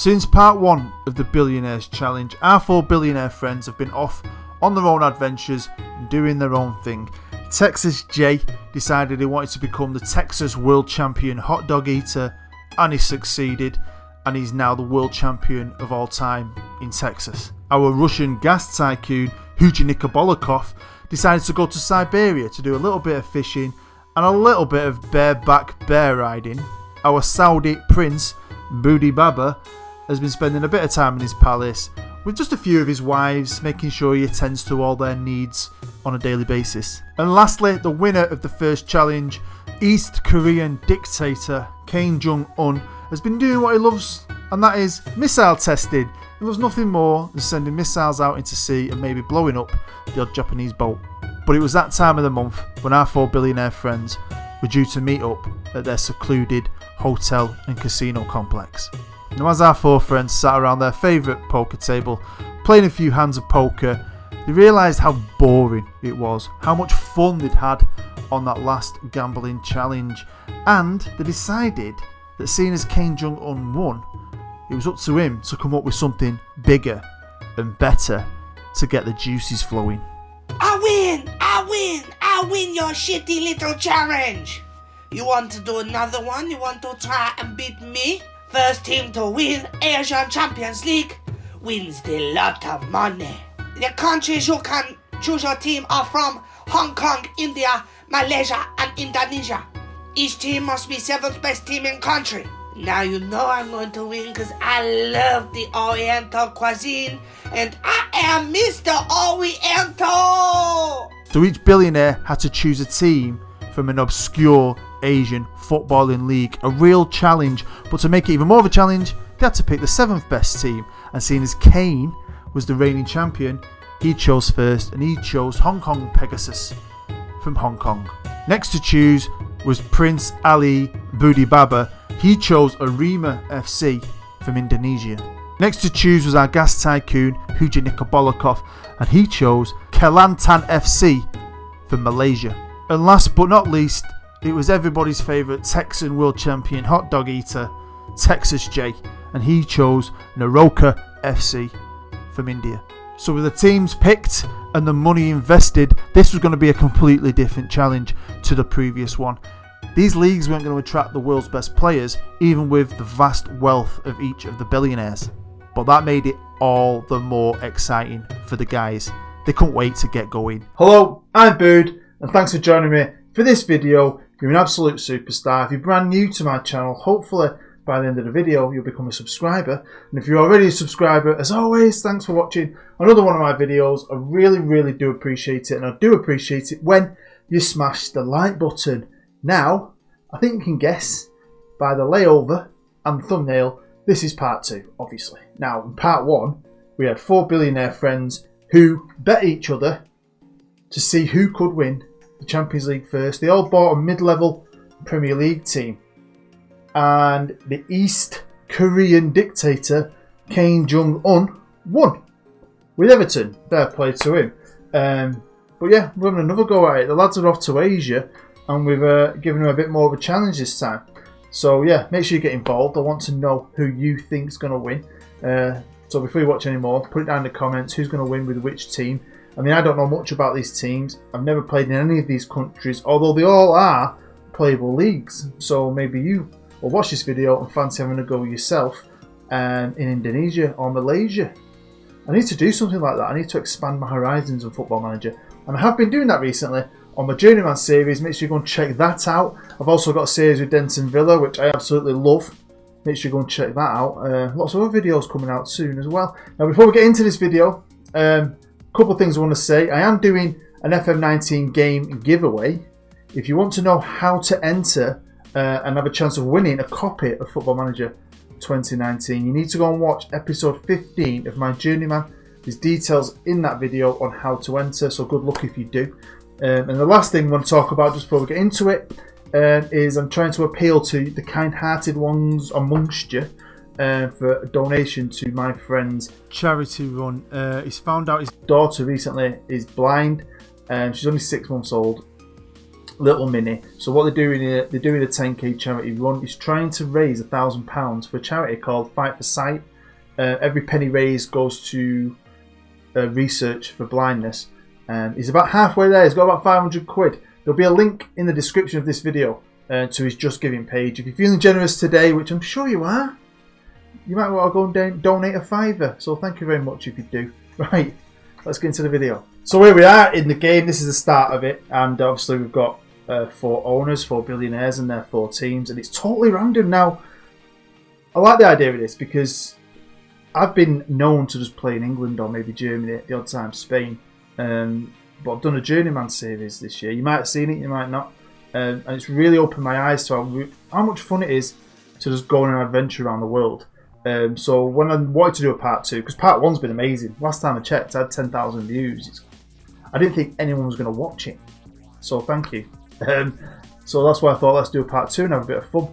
Since part 1 of the Billionaires challenge, our 4 billionaire friends have been off on their own adventures and doing their own thing. Texas Jay decided he wanted to become the Texas World Champion hot dog eater, and he succeeded, and he's now the world champion of all time in Texas. Our Russian gas tycoon, Huji Nikobolokov, decided to go to Siberia to do a little bit of fishing and a little bit of bareback bear riding. Our Saudi prince, Boodi Baba, has been spending a bit of time in his palace with just a few of his wives, making sure he attends to all their needs on a daily basis. And lastly, the winner of the first challenge, East Korean dictator Kim Jong-un, has been doing what he loves, and that is missile testing. He loves nothing more than sending missiles out into sea and maybe blowing up the odd Japanese boat. But it was that time of the month when our 4 billionaire friends were due to meet up at their secluded hotel and casino complex. Now, as our 4 friends sat around their favourite poker table, playing a few hands of poker, they realised how boring it was, how much fun they'd had on that last gambling challenge, and they decided that seeing as Kim Jong-un won, it was up to him to come up with something bigger and better to get the juices flowing. I win your shitty little challenge. You want to do another one? You want to try and beat me? First team to win Asian Champions League wins the lot of money. The countries you can choose your team are from Hong Kong, India, Malaysia and Indonesia. Each team must be 7th best team in country. Now you know I'm going to win because I love the Oriental cuisine and I am Mr. Oriental! So each billionaire had to choose a team from an obscure Asian footballing league, a real challenge, but to make it even more of a challenge, they had to pick the 7th best team, and seeing as Kane was the reigning champion, he chose first and he chose Hong Kong Pegasus from Hong Kong. Next to choose was Prince Ali Boodi Baba. He chose Arema FC from Indonesia. Next to choose was our gas tycoon Huji Nikobolokov, and he chose Kelantan FC from Malaysia. And last but not least, it was everybody's favourite Texan world champion hot dog eater, Texas Jay, and he chose Naroka FC from India. So with the teams picked and the money invested, this was going to be a completely different challenge to the previous one. These leagues weren't going to attract the world's best players, even with the vast wealth of each of the billionaires. But that made it all the more exciting for the guys. They couldn't wait to get going. Hello, I'm Bood, and thanks for joining me for this video. You're an absolute superstar. If you're brand new to my channel, hopefully by the end of the video you'll become a subscriber. And if you're already a subscriber, as always, thanks for watching another one of my videos. I really do appreciate it, and I do appreciate it when you smash the like button. Now, I think you can guess by the layover and the thumbnail, this is part 2, obviously. Now, in part 1, we had 4 billionaire friends who bet each other to see who could win the Champions League first. They all bought a mid-level Premier League team, and the East Korean dictator Kim Jong-un won with Everton. Fair play to him. But yeah, we're having another go at it. The lads are off to Asia, and we've given them a bit more of a challenge this time. So yeah, make sure you get involved. I want to know who you think's going to win. So before you watch any more, put it down in the comments who's going to win with which team. I mean, I don't know much about these teams. I've never played in any of these countries, although they all are playable leagues. So maybe you will watch this video and fancy having a go yourself in Indonesia or Malaysia. I need to do something like that. I need to expand my horizons on Football Manager. And I have been doing that recently on my JOURNEYMAN series. Make sure you go and check that out. I've also got a series with Denton Villa, which I absolutely love. Make sure you go and check that out. Lots of other videos coming out soon as well. Now, before we get into this video, couple of things I want to say. I am doing an FM19 game giveaway. If you want to know how to enter and have a chance of winning a copy of Football Manager 2019, you need to go and watch episode 15 of my JOURNEYMAN. There's details in that video on how to enter, so good luck if you do. And the last thing I want to talk about just before we get into it is I'm trying to appeal to the kind-hearted ones amongst you for a donation to my friend's charity run. He's found out his daughter recently is blind, and she's only 6 months old, little Minnie. So what they're doing a 10k charity run. He's trying to raise £1,000 for a charity called Fight for Sight. every penny raised goes to research for blindness. He's about halfway there. He's got about 500 quid. There'll be a link in the description of this video to his Just Giving page. If you're feeling generous today, which I'm sure you are, you might want to go and donate a £5. So thank you very much if you do. Right, let's get into the video. So here we are in the game. This is the start of it, and obviously we've got 4 owners, 4 billionaires, and their 4 teams, and it's totally random. Now, I like the idea of this because I've been known to just play in England or maybe Germany at the odd time, Spain. But I've done a Journeyman series this year. You might have seen it, you might not. And it's really opened my eyes to how much fun it is to just go on an adventure around the world. So when I wanted to do a part 2, because part 1's been amazing. Last time I checked, I had 10,000 views. I didn't think anyone was going to watch it. So thank you. So that's why I thought let's do a part 2 and have a bit of fun.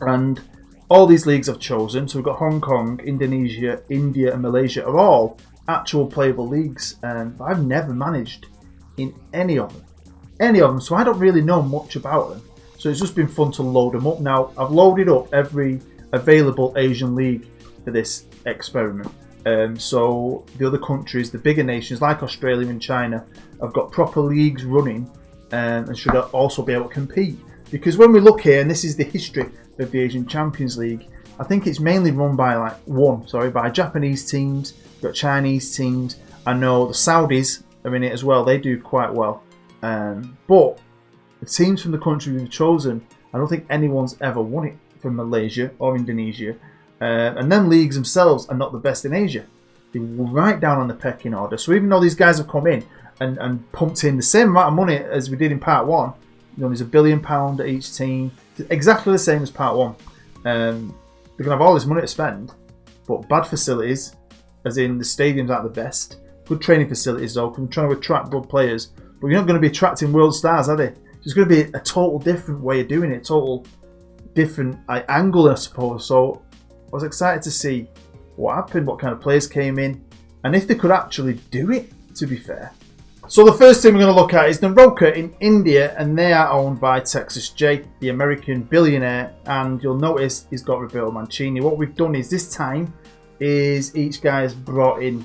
And all these leagues I've chosen, so we've got Hong Kong, Indonesia, India and Malaysia, are all actual playable leagues. But I've never managed in any of them. So I don't really know much about them. So it's just been fun to load them up. Now, I've loaded up every available Asian league for this experiment. So the other countries, the bigger nations like Australia and China, have got proper leagues running and should also be able to compete. Because when we look here, and this is the history of the Asian Champions League, I think it's mainly run by by Japanese teams, got Chinese teams. I know the Saudis are in it as well. They do quite well. But the teams from the country we've chosen, I don't think anyone's ever won it from Malaysia or Indonesia. And then leagues themselves are not the best in Asia. They're right down on the pecking order. So even though these guys have come in and pumped in the same amount of money as we did in part 1, there's £1 billion at each team, exactly the same as part 1. They're going to have all this money to spend, but bad facilities, as in the stadiums aren't the best. Good training facilities though, because I'm trying to attract good players. But you're not going to be attracting world stars, are they? It's going to be a total different way of doing it, total different angle, I suppose. So I was excited to see what happened, what kind of players came in, and if they could actually do it, to be fair. So the first team we're going to look at is Naroka in India, and they are owned by Texas J, the American billionaire, and you'll notice he's got Roberto Mancini. What we've done is this time is each guy has brought in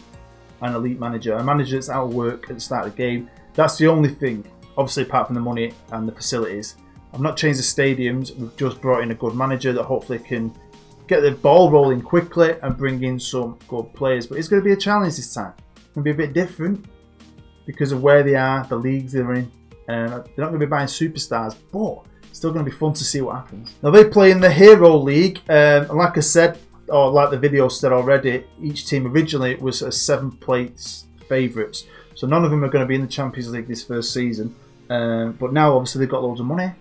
an elite manager, a manager that's out of work at the start of the game. That's the only thing, obviously apart from the money and the facilities. I've not changed the stadiums, we've just brought in a good manager that hopefully can get the ball rolling quickly and bring in some good players. But it's going to be a challenge this time. It's going to be a bit different because of where they are, the leagues they're in. They're not going to be buying superstars, but it's still going to be fun to see what happens. Now they play in the Hero League, and like I said, or like the video said already, each team originally was a 7th place favourites. So none of them are going to be in the Champions League this first season. But now obviously they've got loads of money.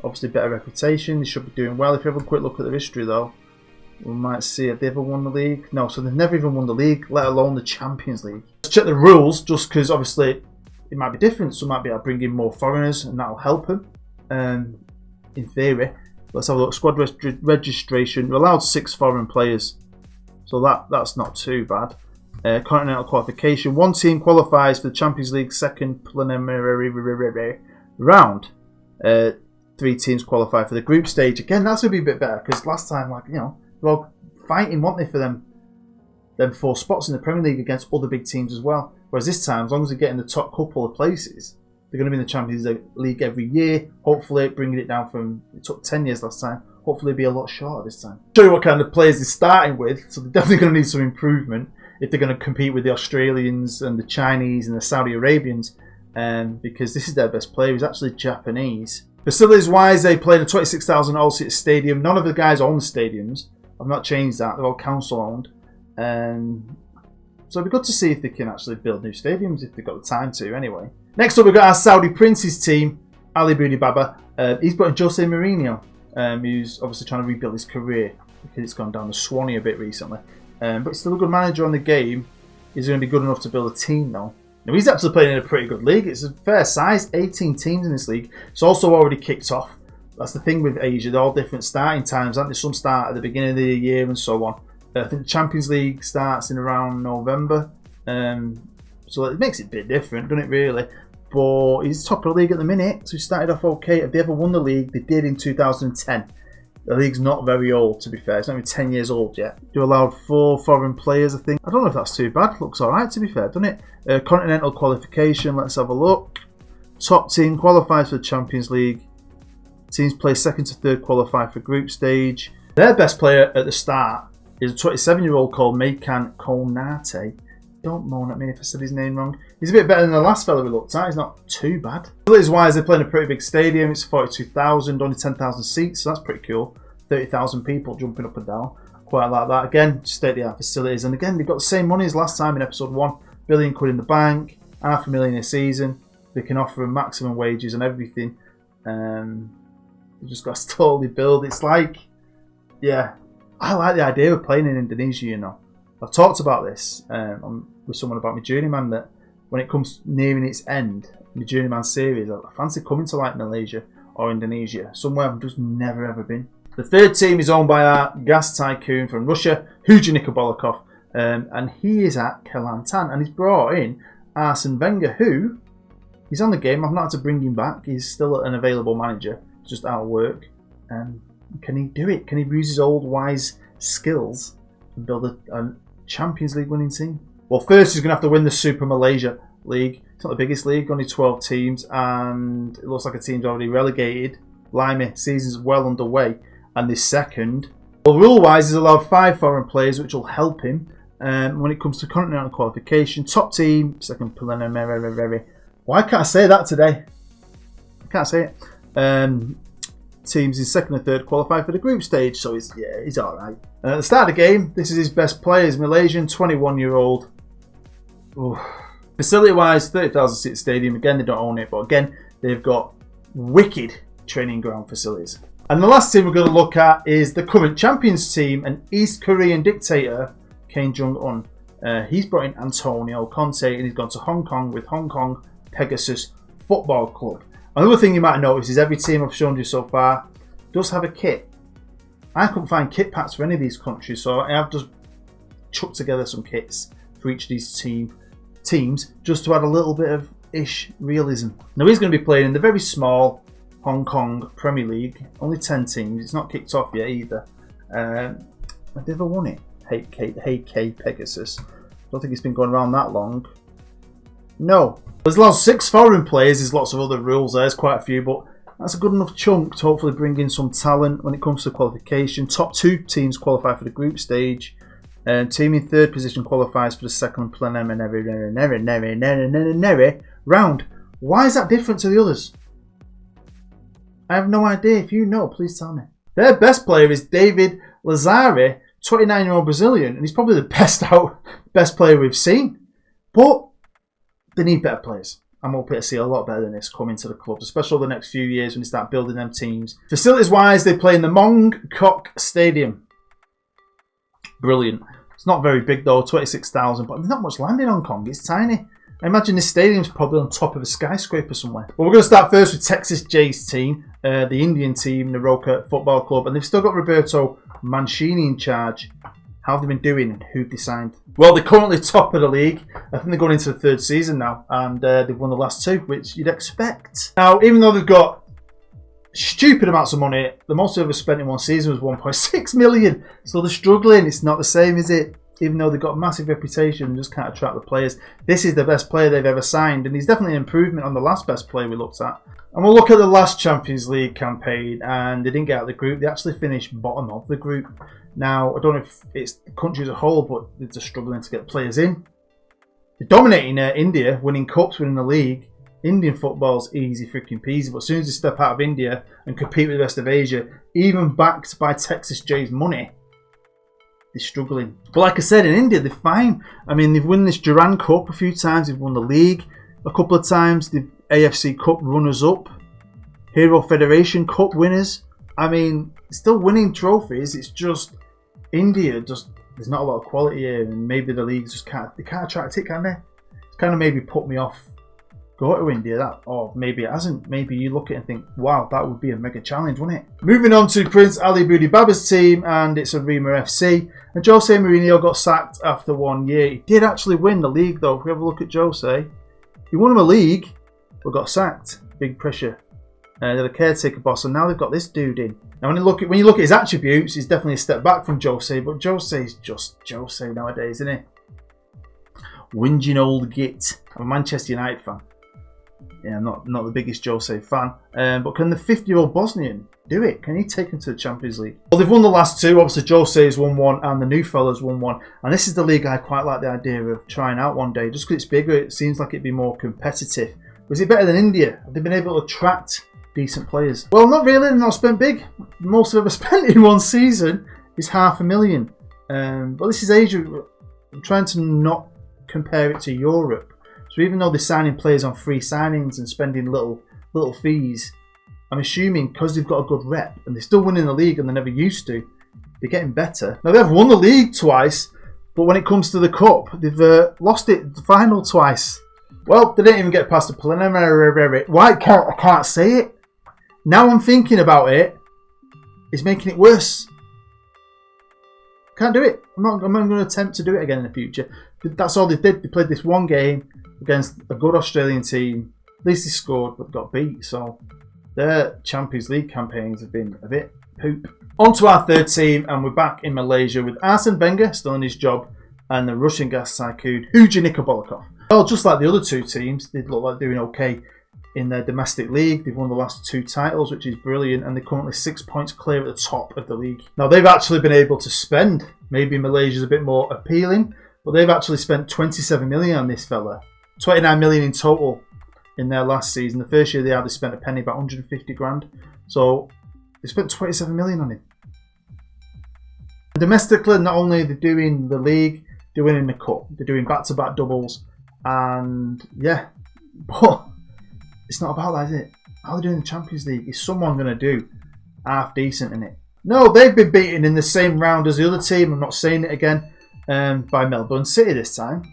Obviously better reputation. They should be doing well. If you have a quick look at their history though, we might see, have they ever won the league? No, so they've never even won the league, let alone the Champions League. Let's check the rules, just because obviously it might be different. So might be able to bring in more foreigners and that'll help them. In theory. Let's have a look. Squad registration. We're allowed 6 foreign players. So that's not too bad. Continental qualification. 1 team qualifies for the Champions League second preliminary round. 3 teams qualify for the group stage. Again, that's going to be a bit better because last time, they're all fighting, weren't they, for them 4 spots in the Premier League against other big teams as well. Whereas this time, as long as they get in the top couple of places, they're going to be in the Champions League every year. Hopefully, bringing it down from, it took 10 years last time. Hopefully, it'll be a lot shorter this time. Show you what kind of players they're starting with. So they're definitely going to need some improvement if they're going to compete with the Australians and the Chinese and the Saudi Arabians. Because this is their best player. He's actually Japanese. Facilities-wise, they play in a 26,000 all-seater stadium. None of the guys own the stadiums. I've not changed that. They're all council-owned. So it'd be good to see if they can actually build new stadiums, if they've got the time to, anyway. Next up, we've got our Saudi Prince's team, Ali Boudi Baba. He's brought in Jose Mourinho, who's obviously trying to rebuild his career because it's gone down the Swanee a bit recently. But he's still a good manager on the game. He's going to be good enough to build a team, though. Now, he's actually playing in a pretty good league. It's a fair size, 18 teams in this league. It's also already kicked off. That's the thing with Asia. They're all different starting times, aren't they? Some start at the beginning of the year and so on. I think the Champions League starts in around November. So it makes it a bit different, doesn't it, really? But he's top of the league at the minute, so he started off okay. If they ever won the league, they did in 2010. The league's not very old, to be fair. It's not even 10 years old yet. You allowed 4 foreign players, I think. I don't know if that's too bad. Looks alright, to be fair, doesn't it? Continental qualification, let's have a look. Top team qualifies for the Champions League. Teams play second to third qualify for group stage. Their best player at the start is a 27-year-old called Makan Konate. Don't moan at me if I said his name wrong. He's a bit better than the last fella we looked at. He's not too bad. Facilities-wise, they play in a pretty big stadium. It's 42,000, only 10,000 seats, so that's pretty cool. 30,000 people jumping up and down. Quite like that. Again, state-of-the-art facilities. And again, they've got the same money as last time in episode 1. £1 billion in the bank, £500,000 a season. They can offer maximum wages and everything. They've just got to slowly build. It's like, yeah, I like the idea of playing in Indonesia, you know. I've talked about this with someone about my Journeyman, that when it comes nearing its end, my Journeyman series, I fancy coming to like Malaysia or Indonesia, somewhere I've just never ever been. The third team is owned by our gas tycoon from Russia, Huji Nikobolakov, and he is at Kelantan, and he's brought in Arsene Wenger, who, he's on the game. I've not had to bring him back. He's still an available manager, just out of work. Can he do it? Can he use his old wise skills and build a Champions League winning team? Well, first he's going to have to win the Super Malaysia League. It's not the biggest league, only 12 teams, and it looks like a team's already relegated. Blimey, season's well underway, and this second. Well, rule-wise, he's allowed 5 foreign players, which will help him when it comes to continental qualification. Top team, second preliminary. Why can't I say that today? I can't say it. Teams in second and third qualify for the group stage, so he's alright. At the start of the game, this is his best player, is Malaysian, 21-year-old. Facility-wise, 30,000 seat stadium. Again, they don't own it, but again, they've got wicked training ground facilities. And the last team we're going to look at is the current champions team, an East Korean dictator, Kim Jong-un. He's brought in Antonio Conte, and he's gone to Hong Kong with Hong Kong Pegasus Football Club. Another thing you might have noticed is every team I've shown you so far does have a kit. I couldn't find kit packs for any of these countries, so I have just chucked together some kits for each of these teams just to add a little bit of realism. Now he's going to be playing in the very small Hong Kong Premier League, only 10 teams. It's not kicked off yet either. Have they ever won it? Hey K Pegasus. I don't think it's been going around that long. No. There's allowed 6 foreign players. There's lots of other rules there. There's quite a few, but that's a good enough chunk to hopefully bring in some talent when it comes to qualification. Top 2 teams qualify for the group stage. Team in third position qualifies for the second preliminary round. Why is that different to the others? I have no idea. If you know, please tell me. Their best player is David Lazare, 29-year-old Brazilian, and he's probably the best player we've seen. But they need better players. I'm hoping to see a lot better than this coming to the clubs, especially over the next few years when they start building them teams. Facilities-wise, they play in the Mong Kok Stadium. Brilliant. It's not very big though, 26,000, but there's not much land in Hong Kong. It's tiny. I imagine this stadium's probably on top of a skyscraper somewhere. Well, we're going to start first with Texas Jay's team, the Indian team, the Roca Football Club, and they've still got Roberto Mancini in charge. How have they been doing and who've they signed? Well, they're currently top of the league. I think they're going into the 3rd season now, and they've won the last 2, which you'd expect. Now, even though they've got stupid amounts of money, the most they ever spent in one season was 1.6 million. So they're struggling. It's not the same, is it? Even though they've got a massive reputation and just can't attract the players. This is the best player they've ever signed, and he's definitely an improvement on the last best player we looked at. And we'll look at the last Champions League campaign, and they didn't get out of the group. They actually finished bottom of the group. Now, I don't know if it's the country as a whole, but they're just struggling to get players in. They're dominating India, winning cups, winning the league. Indian football's easy freaking peasy, but as soon as they step out of India and compete with the rest of Asia, even backed by Texas Jay's money, they're struggling. But like I said, in India, they're fine. I mean, they've won this Duran Cup a few times. They've won the league a couple of times. The AFC Cup runners-up. Hero Federation Cup winners. I mean, still winning trophies. It's just India, there's not a lot of quality here, and maybe the leagues just can't attract it, can they? It's kind of maybe put me off go to India, or maybe it hasn't. Maybe you look at it and think, wow, that would be a mega challenge, wouldn't it? Moving on to Prince Ali Boudibaba's team, and it's Arima FC. And Jose Mourinho got sacked after 1 year. He did actually win the league, though. If we have a look at Jose, he won him a league, but got sacked. Big pressure They're the caretaker boss, and now they've got this dude in. Now, when you look at his attributes, he's definitely a step back from Jose, but Jose's just Jose nowadays, isn't he? Whinging old git. I'm a Manchester United fan. Yeah, I'm not the biggest Jose fan. But can the 50-year-old Bosnian do it? Can he take him to the Champions League? Well, they've won the last two. Obviously, Jose's won one, and the new fella's won one. And this is the league I quite like the idea of trying out one day. Just because it's bigger, it seems like it'd be more competitive. Was it better than India? Have they been able to attract decent players? Well, not really. They've not spent big. Most they've ever spent in one season is $500,000. But this is Asia. I'm trying to not compare it to Europe. So even though they're signing players on free signings and spending little fees, I'm assuming because they've got a good rep and they're still winning the league and they never used to, they're getting better. Now, they've won the league twice, but when it comes to the cup, they've lost it the final twice. Well, they didn't even get past the preliminary. Why I can't say it? Now I'm thinking about it, it's making it worse. Can't do it. I'm not going to attempt to do it again in the future. That's all they did. They played this one game against a good Australian team. At least they scored, but got beat. So their Champions League campaigns have been a bit poop. On to our third team, and we're back in Malaysia with Arsene Wenger still in his job and the Russian gas tycoon Huja Nikobolikov. Well, just like the other two teams, they look like doing okay in their domestic league. They've won the last two titles, which is brilliant, and they're currently 6 points clear at the top of the league. Now, they've actually been able to spend. Maybe Malaysia's a bit more appealing, but they've actually spent 27 million on this fella. 29 million in total in their last season. The first year they hardly spent a penny, about 150 grand. So they spent 27 million on him. Domestically, not only are they doing the league, they're winning the cup. They're doing back-to-back doubles. And yeah, but it's not about that, is it? How are they doing the Champions League? Is someone going to do half decent in it? No, they've been beaten in the same round as the other team. I'm not saying it again. By Melbourne City this time.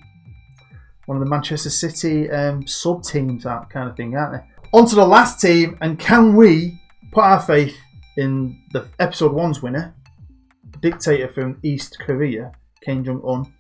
One of the Manchester City sub-teams, that kind of thing, aren't they? On to the last team, and can we put our faith in the episode 1's winner, dictator from East Korea, Kim Jong-un?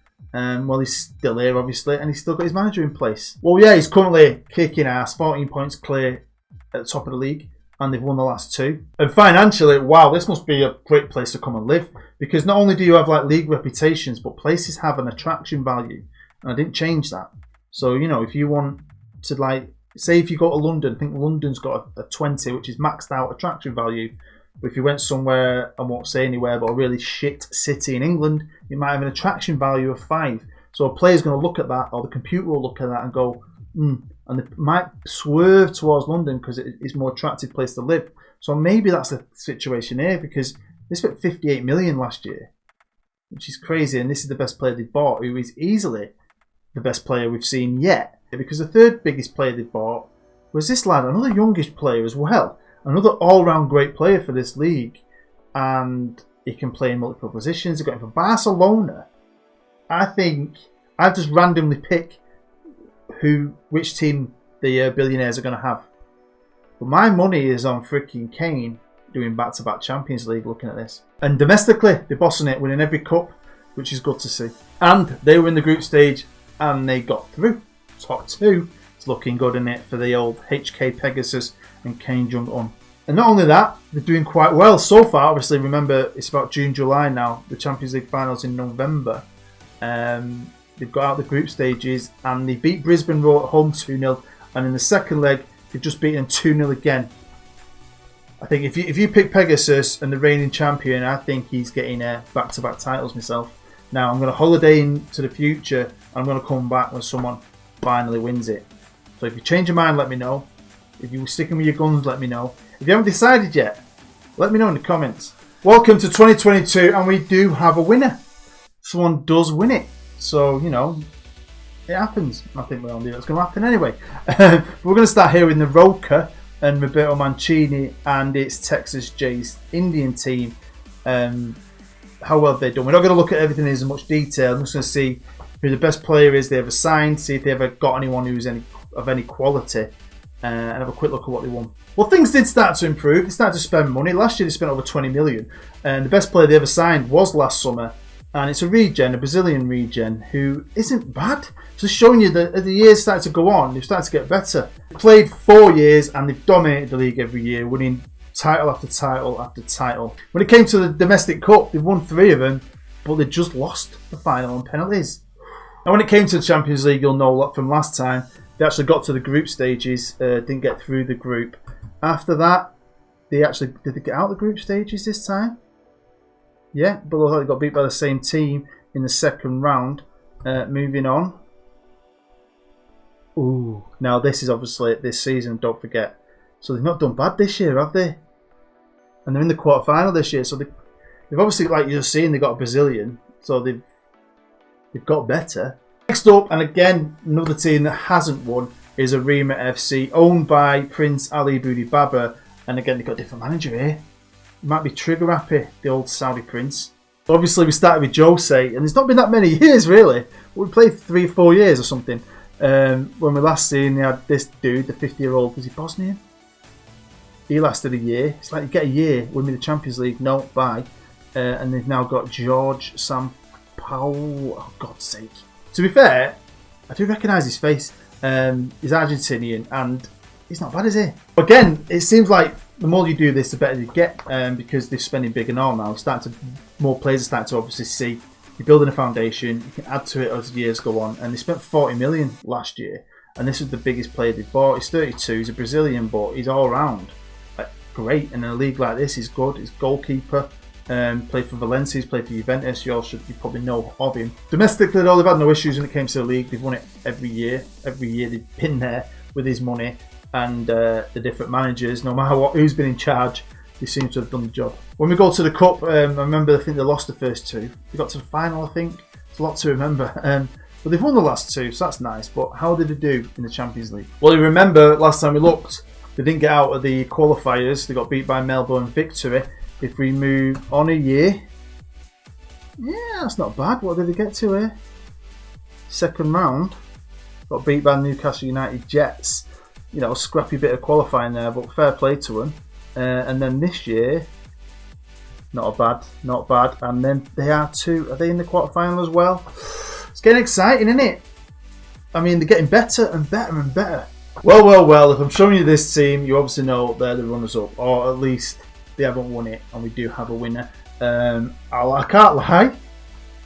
Well, he's still here, obviously, and he's still got his manager in place. Well, yeah, he's currently kicking ass, 14 points clear at the top of the league, and they've won the last two. And financially, wow, this must be a great place to come and live, because not only do you have like league reputations, but places have an attraction value, and I didn't change that. So, you know, if you want to, like, say if you go to London, I think London's got a 20, which is maxed out attraction value. But if you went somewhere, I won't say anywhere, but a really shit city in England, you might have an attraction value of 5. So a player's going to look at that, or the computer will look at that and go, and they might swerve towards London because it's a more attractive place to live. So maybe that's the situation here, because they spent 58 million last year, which is crazy, and this is the best player they bought, who is easily the best player we've seen yet. Because the third biggest player they bought was this lad, another youngish player as well. Another all-round great player for this league, and he can play in multiple positions. They got him for Barcelona. I think I've just randomly picked which team the Billionaires are going to have. But my money is on freaking Kane doing back-to-back Champions League. Looking at this, and domestically they're bossing it, winning every cup, which is good to see. And they were in the group stage, and they got through. Top 2. It's looking good in it for the old HK Pegasus and Kim Jong-un. And not only that, they're doing quite well so far. Obviously, remember, it's about June, July now. The Champions League finals in November. They've got out the group stages, and they beat Brisbane Roar at home 2-0. And in the second leg, they've just beaten 2-0 again. I think if you pick Pegasus and the reigning champion, I think he's getting back-to-back titles myself. Now, I'm going to holiday into the future. I'm going to come back when someone finally wins it. So if you change your mind, let me know. If you're sticking with your guns, let me know. If you haven't decided yet, let me know in the comments. Welcome to 2022, and we do have a winner. Someone does win it. So, you know, it happens. I think we all knew that's going to happen anyway. We're going to start here with Naroka and Roberto Mancini, and it's Texas Jay's Indian team. How well they've done. We're not going to look at everything in as much detail. I'm just going to see who the best player is they ever signed, see if they ever got anyone who's of any quality, and have a quick look at what they won. Well, things did start to improve. They started to spend money. Last year they spent over 20 million, and the best player they ever signed was last summer, And it's a regen, a Brazilian regen, who isn't bad. Just showing you that as the years started to go on, they've started to get better. Played 4 years and they've dominated the league every year, winning title after title after title. When it came to the domestic cup, they've won 3 of them, but they just lost the final on penalties. And when it came to the Champions League, you'll know a lot from last time. They actually got to the group stages, didn't get through the group. After that, did they get out of the group stages this time? Yeah, but they got beat by the same team in the second round. Moving on. Ooh, now this is obviously this season, don't forget. So they've not done bad this year, have they? And they're in the quarter-final this year, so they've obviously, like you're seeing, they got a Brazilian, so they've got better. Next up, and again, another team that hasn't won is Arema FC, owned by Prince Ali Boudibaba, and again, they've got a different manager here. Might be trigger happy, the old Saudi prince. Obviously, we started with Jose, and it's not been that many years, really. We played 3-4 years or something. When we last seen, they had this dude, the 50-year-old, was he Bosnian? He lasted a year. It's like you get a year, win me the Champions League, no, bye. And they've now got George Sampaio. Oh, God's sake. To be fair, I do recognise his face. He's Argentinian, and he's not bad, is he? Again, it seems like the more you do this, the better you get, because they're spending big and all now. More players are starting to obviously see you're building a foundation. You can add to it as years go on, and they spent 40 million last year, and this was the biggest player they bought. He's 32. He's a Brazilian, but he's all round great. And in a league like this, he's good. He's goalkeeper. Played for Valencia. He's played for Juventus. You probably know of him. Domestically, though, they've had no issues when it came to the league. They've won it every year. Every year they've been there with his money. And the different managers, no matter who's been in charge, they seem to have done the job. When we go to the cup, I remember I think they lost the first 2. They got to the final, I think. It's a lot to remember. But they've won the last 2, so that's nice. But how did they do in the Champions League? Well, you remember last time we looked, they didn't get out of the qualifiers. They got beat by Melbourne Victory. If we move on a year, yeah, that's not bad. What did they get to here? Second round, got beat by Newcastle United Jets. You know, scrappy bit of qualifying there, but fair play to them. And then this year, not bad. And then they are they in the quarterfinal as well? It's getting exciting, isn't it? I mean, they're getting better and better and better. Well, if I'm showing you this team, you obviously know they're the runners-up, or at least they haven't won it, and we do have a winner. I can't lie.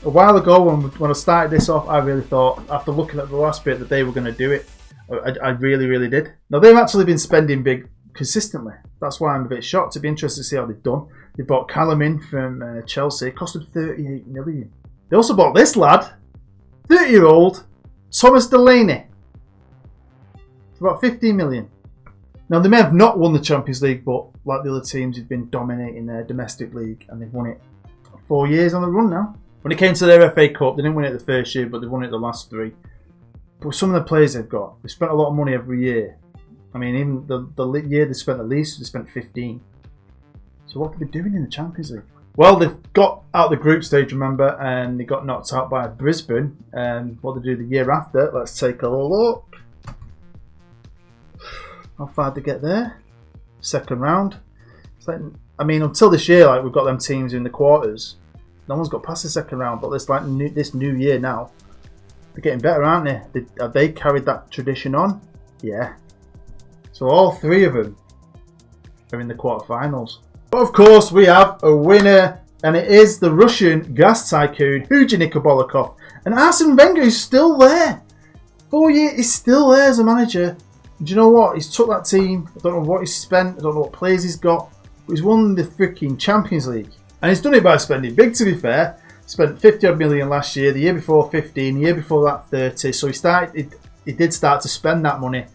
A while ago, when I started this off, I really thought, after looking at the last bit, that they were going to do it. I really, really did. Now, they've actually been spending big consistently. That's why I'm a bit shocked. To be interested to see how they've done. They bought Callum in from Chelsea. It cost them 38 million. They also bought this lad, 30-year-old Thomas Delaney, for about 15 million. Now, they may have not won the Champions League, but like the other teams, they've been dominating their domestic league, and they've won it 4 years on the run now. When it came to their FA Cup, they didn't win it the first year, but they won it the last 3. But some of the players they've got, they spent a lot of money every year. I mean, even the year they spent the least, they spent 15. So what are they doing in the Champions League? Well, they've got out the group stage, remember, and they got knocked out by Brisbane. What they do the year after, let's take a look. How far did they get there? Second round. It's like, I mean, until this year, like we've got them teams in the quarters. No one's got past the second round, but it's like this new year now. They're getting better, aren't they? Have they carried that tradition on? Yeah. So all 3 of them are in the quarterfinals. But of course, we have a winner, and it is the Russian gas tycoon Huji Nikobolikov. And Arsene Wenger is still there. 4 years, he's still there as a manager. And do you know what? He's took that team. I don't know what he's spent. I don't know what players he's got. But he's won the freaking Champions League. And he's done it by spending big, to be fair. Spent 50 odd million last year, the year before 15, the year before that 30. So he did start to spend that money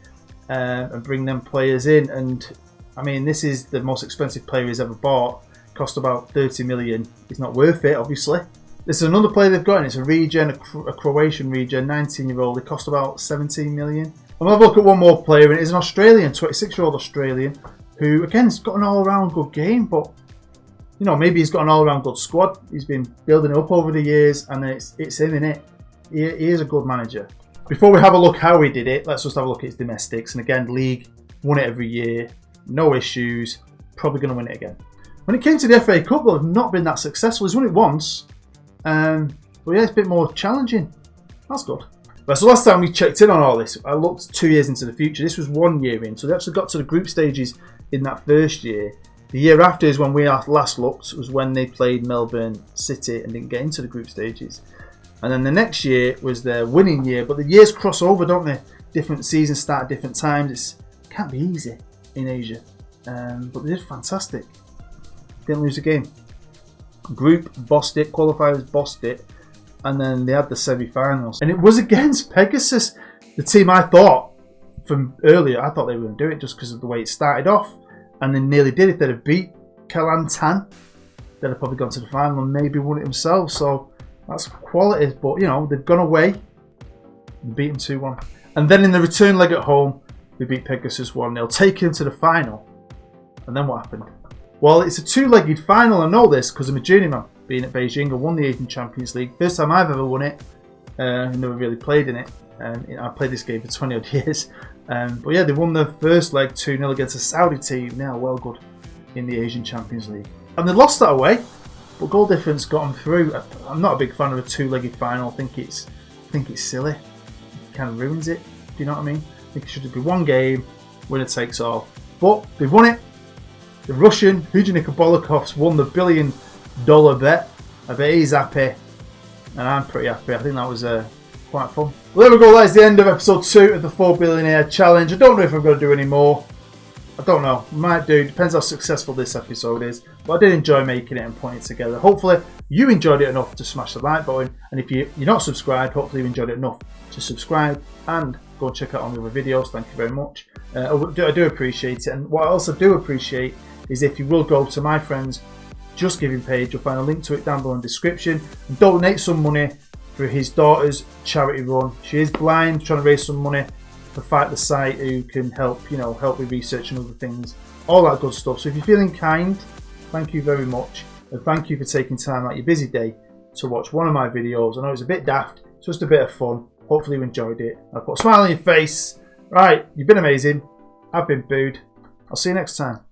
and bring them players in. And I mean, this is the most expensive player he's ever bought. Cost about 30 million. He's not worth it, obviously. This is another player they've got, and it's a regen, a Croatian regen, 19-year-old. They cost about 17 million. I'm going to have a look at one more player, and it's an Australian, 26-year-old Australian, who, again, has got an all-around good game, but you know, maybe he's got an all-around good squad. He's been building it up over the years, and it's him, innit? He is a good manager. Before we have a look how he did it, let's just have a look at his domestics. And again, league, won it every year, no issues, probably going to win it again. When it came to the FA Cup, they've not been that successful. He's won it once, But yeah, it's a bit more challenging. That's good. Right, so last time we checked in on all this, I looked 2 years into the future. This was 1 year in, so they actually got to the group stages in that first year. The year after is when we last looked, was when they played Melbourne City and didn't get into the group stages. And then the next year was their winning year, but the years cross over, don't they? Different seasons start at different times. It can't be easy in Asia. But they did fantastic. Didn't lose a game. Group bossed it, qualifiers bossed it, and then they had the semi-finals. And it was against Pegasus, the team I thought from earlier, I thought they were going to do it just because of the way it started off, and they nearly did. If they'd have beat Kelantan, they'd have probably gone to the final and maybe won it themselves. So that's quality, but you know, they've gone away and beat them 2-1. And then in the return leg at home, they beat Pegasus 1-0, taking them to the final. And then what happened? Well, it's a two-legged final. I know this because I'm a journeyman. Being at Beijing, I won the Asian Champions League. First time I've ever won it. I never really played in it. I played this game for 20 odd years. But yeah, they won their first leg 2-0 against a Saudi team. Now well good in the Asian Champions League. And they lost that away, but goal difference got them through. I'm not a big fan of a two-legged final. I think it's silly. It kind of ruins it. Do you know what I mean? I think it should be one game, winner takes all. But they've won it. The Russian Hujan Nikobolikov's won the $1 billion bet. I bet he's happy, and I'm pretty happy. I think that was quite fun. Well, there we go. That's the end of episode 2 of the 4 Billionaire Challenge. I don't know if I'm going to do any more. I don't know. Might do. Depends how successful this episode is. But I did enjoy making it and putting it together. Hopefully, you enjoyed it enough to smash the like button. And if you're not subscribed, hopefully you enjoyed it enough to subscribe and go and check out all the other videos. Thank you very much. I do appreciate it. And what I also do appreciate is if you will go to my friend's Just Giving page. You'll find a link to it down below in the description. And donate some money for his daughter's charity run. She is blind, trying to raise some money for Fight the Sight, who can help, help with research and other things. All that good stuff. So if you're feeling kind, thank you very much. And thank you for taking time out your busy day to watch one of my videos. I know it's a bit daft, it's just a bit of fun. Hopefully you enjoyed it. I put a smile on your face. Right, you've been amazing. I've been Bood. I'll see you next time.